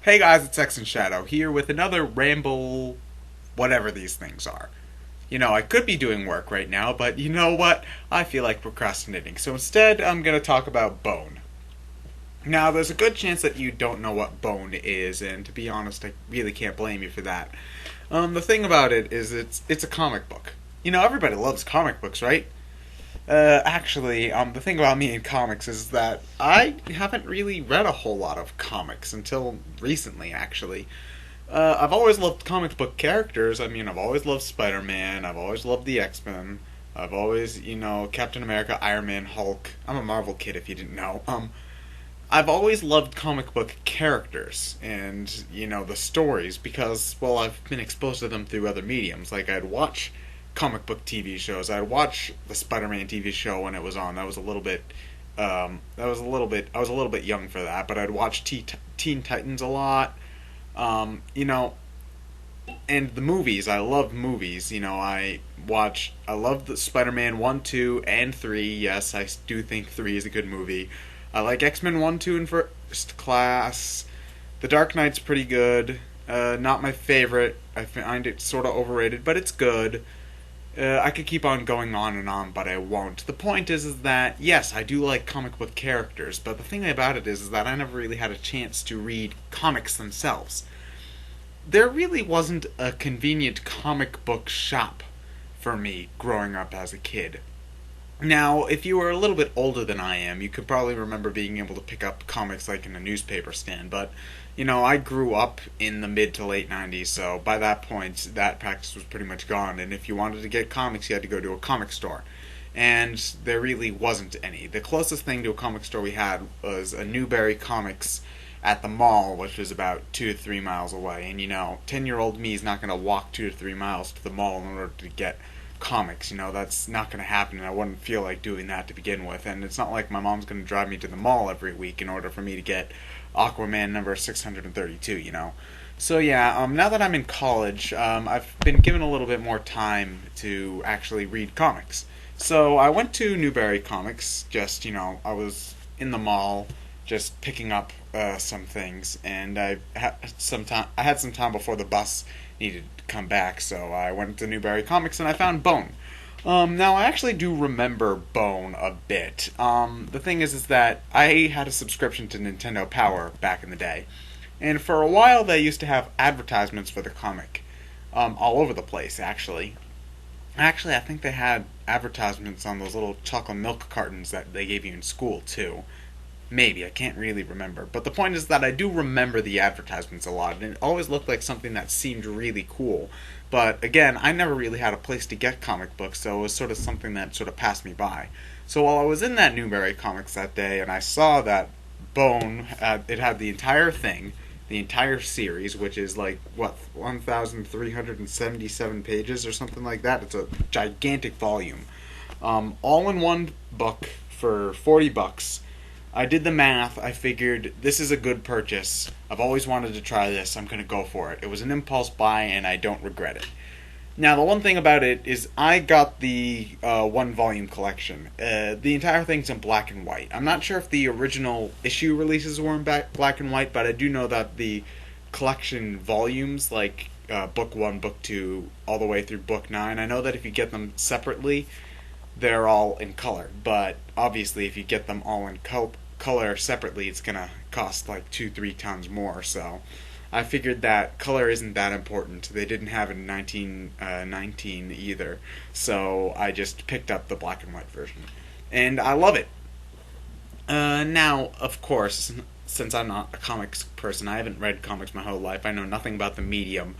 Hey guys, it's X and Shadow here with another ramble, whatever these things are. I could be doing work right now, but you know what? I feel like procrastinating, so instead I'm going to talk about Bone. Now, there's a good chance that you don't know what Bone is, and to be honest, I really can't blame you for that. The thing about it is it's a comic book. Everybody loves comic books, right? The thing about me and comics is that I haven't really read a whole lot of comics until recently, actually. I've always loved comic book characters. I've always loved Spider Man. I've always loved the X Men. I've always, Captain America, Iron Man, Hulk. I'm a Marvel kid, if you didn't know. I've always loved comic book characters and, the stories because, well, I've been exposed to them through other mediums. Like, I'd watch comic book TV shows. I'd watch the Spider-Man TV show when it was on. That was a little bit, I was a little bit young for that, but I'd watch Teen Titans a lot. You know, and the movies. I love movies. I love the Spider-Man 1, 2, and 3. Yes, I do think 3 is a good movie. I like X-Men 1, 2, and First Class. The Dark Knight's pretty good. Not my favorite. I find it sort of overrated, but it's good. I could keep on going on and on, but I won't. The point is that, yes, I do like comic book characters, but the thing about it is that I never really had a chance to read comics themselves. There really wasn't a convenient comic book shop for me growing up as a kid. Now, if you were a little bit older than I am, you could probably remember being able to pick up comics like in a newspaper stand, but I grew up in the mid to late 90s, so by that point, that practice was pretty much gone, and if you wanted to get comics, you had to go to a comic store. And there really wasn't any. The closest thing to a comic store we had was a Newberry Comics at the mall, which was about 2 to 3 miles away. And 10-year-old me is not going to walk 2 to 3 miles to the mall in order to get comics. That's not going to happen, and I wouldn't feel like doing that to begin with. And it's not like my mom's going to drive me to the mall every week in order for me to get Aquaman number 632. So yeah, now that I'm in college, I've been given a little bit more time to actually read comics. So I went to Newberry Comics. I was in the mall, just picking up some things, and I had some time. I had some time before the bus needed to come back, so I went to Newberry Comics and I found Bone. Now I actually do remember Bone a bit. The thing is that I had a subscription to Nintendo Power back in the day, and for a while they used to have advertisements for the comic, all over the place. Actually, I think they had advertisements on those little chocolate milk cartons that they gave you in school too. Maybe, I can't really remember. But the point is that I do remember the advertisements a lot, and it always looked like something that seemed really cool. But again, I never really had a place to get comic books, so it was sort of something that sort of passed me by. So while I was in that Newberry Comics that day, and I saw that Bone, it had the entire thing, the entire series, which is like, what, 1,377 pages or something like that? It's a gigantic volume. All in one book for $40. I did the math. I figured this is a good purchase. I've always wanted to try this. I'm going to go for it. It was an impulse buy, and I don't regret it. Now, the one thing about it is I got the one volume collection. The entire thing's in black and white. I'm not sure if the original issue releases were in black and white, but I do know that the collection volumes, like book 1, book 2, all the way through book 9, I know that if you get them separately, they're all in color. But obviously, if you get them all in color separately, it's gonna cost like 2-3 times more. So I figured that color isn't that important. They didn't have it in 1919 either, so I just picked up the black and white version, and I love it. Now, of course, since I'm not a comics person, I haven't read comics my whole life. I know nothing about the medium.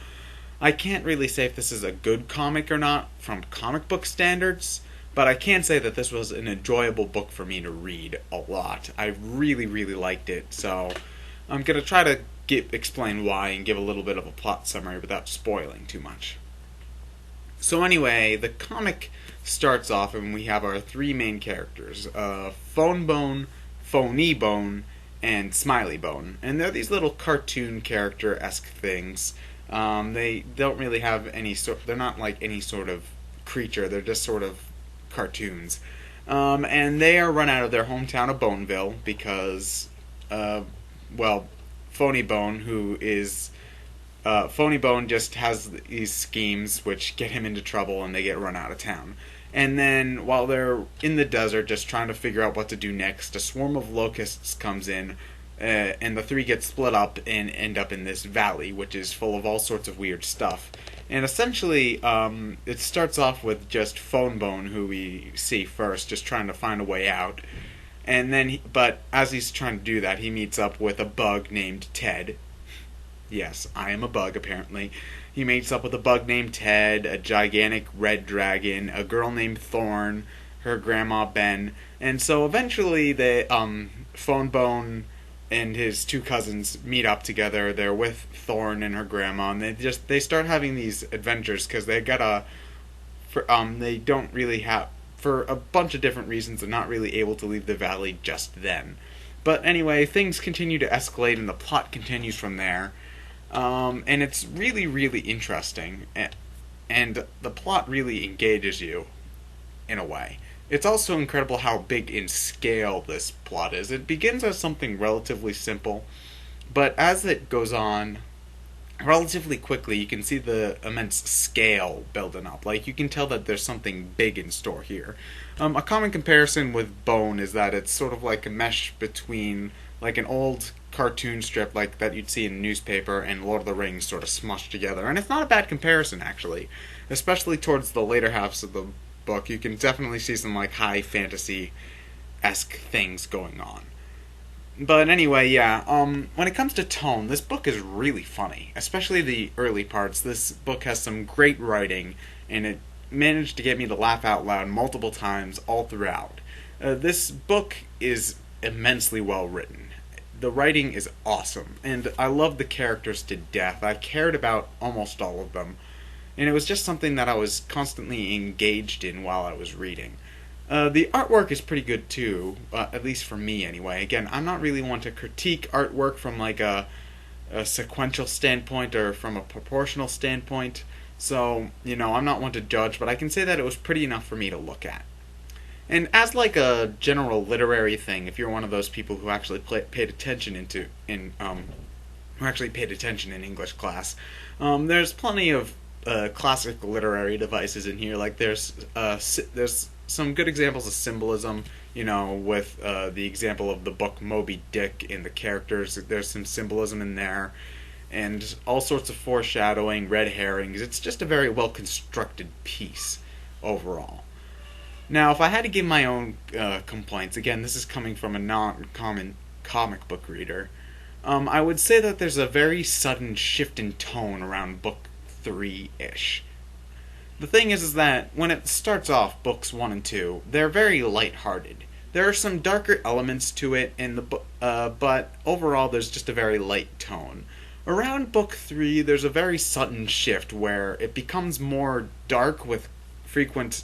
I can't really say if this is a good comic or not from comic book standards. But I can say that this was an enjoyable book for me to read a lot. I really, really liked it. So I'm going to try to explain why and give a little bit of a plot summary without spoiling too much. So anyway, the comic starts off and we have our three main characters. Phone Bone, Phony Bone, and Smiley Bone. And they're these little cartoon character-esque things. They don't really have they're not like any sort of creature. They're just sort of cartoons. And they are run out of their hometown of Boneville because, Phony Bone, who is Phony Bone just has these schemes which get him into trouble and they get run out of town. And then while they're in the desert just trying to figure out what to do next, a swarm of locusts comes in, and the three get split up and end up in this valley, which is full of all sorts of weird stuff. And essentially, it starts off with just Phone Bone, who we see first, just trying to find a way out. And then, but as he's trying to do that, he meets up with a bug named Ted. Yes, I am a bug, apparently. He meets up with a bug named Ted, a gigantic red dragon, a girl named Thorn, her grandma Ben, and so eventually Phone Bone and his two cousins meet up together. They're with Thorn and her grandma, and they start having these adventures because they don't really have, for a bunch of different reasons, they're not really able to leave the valley just then. But anyway, things continue to escalate and the plot continues from there. And it's really, really interesting, and the plot really engages you, in a way. It's also incredible how big in scale this plot is. It begins as something relatively simple, but as it goes on, relatively quickly, you can see the immense scale building up. Like, you can tell that there's something big in store here. A common comparison with Bone is that it's sort of like a mesh between, like, an old cartoon strip like that you'd see in a newspaper and Lord of the Rings sort of smushed together. And it's not a bad comparison, actually. Especially towards the later halves of the book, you can definitely see some, like, high fantasy-esque things going on. But anyway, yeah, when it comes to tone, this book is really funny, especially the early parts. This book has some great writing, and it managed to get me to laugh out loud multiple times all throughout. This book is immensely well written. The writing is awesome, and I love the characters to death. I cared about almost all of them, and it was just something that I was constantly engaged in while I was reading. The artwork is pretty good too, at least for me anyway. Again, I'm not really one to critique artwork from like a sequential standpoint or from a proportional standpoint, so, I'm not one to judge, but I can say that it was pretty enough for me to look at. And as like a general literary thing, if you're one of those people who actually paid attention who actually paid attention in English class, there's plenty of classic literary devices in here. Like there's some good examples of symbolism, with the example of the book Moby Dick in the characters. There's some symbolism in there, and all sorts of foreshadowing, red herrings. It's just a very well constructed piece overall. Now, if I had to give my own complaints, again, this is coming from a non-common comic book reader, I would say that there's a very sudden shift in tone around book 3-ish. The thing is that when it starts off, books 1 and 2, they're very lighthearted. There are some darker elements to it, but overall there's just a very light tone. Around book 3, there's a very sudden shift where it becomes more dark with frequent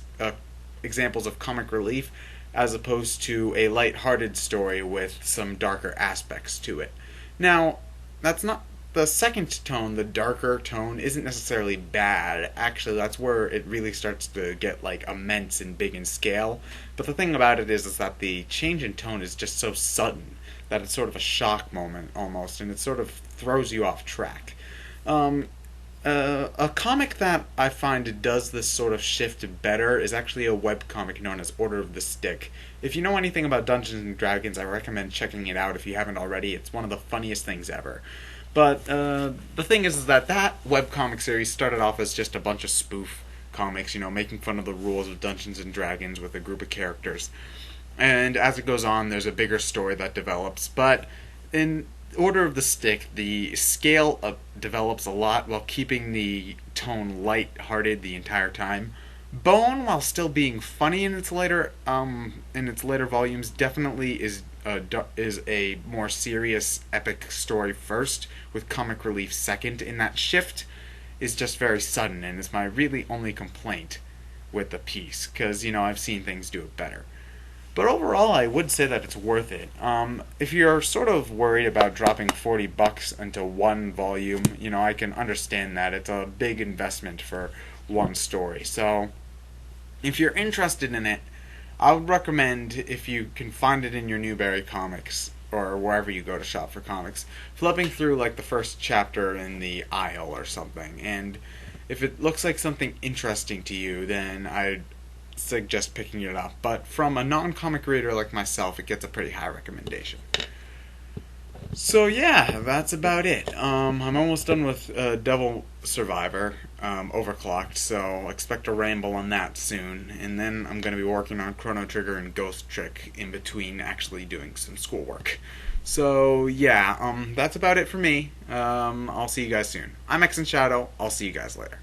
examples of comic relief, as opposed to a light-hearted story with some darker aspects to it. Now, that's not the second tone, the darker tone, isn't necessarily bad. Actually, that's where it really starts to get like immense and big in scale. But the thing about it is that the change in tone is just so sudden that it's sort of a shock moment almost, and it sort of throws you off track. A comic that I find does this sort of shift better is actually a webcomic known as Order of the Stick. If you know anything about Dungeons and Dragons, I recommend checking it out if you haven't already. It's one of the funniest things ever. But the thing is that webcomic series started off as just a bunch of spoof comics, making fun of the rules of Dungeons and Dragons with a group of characters. And as it goes on, there's a bigger story that develops. But in Order of the Stick, the scale develops a lot while keeping the tone light-hearted the entire time. Bone, while still being funny in its later volumes, definitely is a more serious, epic story first, with comic relief second. And that shift is just very sudden, and it's my really only complaint with the piece, because I've seen things do it better. But overall, I would say that it's worth it. If you're sort of worried about dropping $40 into one volume, I can understand that. It's a big investment for one story. So, if you're interested in it, I would recommend, if you can find it in your Newberry Comics, or wherever you go to shop for comics, flipping through like the first chapter in the aisle or something, and if it looks like something interesting to you, then I'd suggest picking it up. But from a non-comic reader like myself, it gets a pretty high recommendation. So yeah, that's about it. I'm almost done with Devil Survivor, Overclocked, so expect a ramble on that soon. And then I'm going to be working on Chrono Trigger and Ghost Trick in between actually doing some schoolwork. So yeah, that's about it for me. I'll see you guys soon. I'm X and Shadow. I'll see you guys later.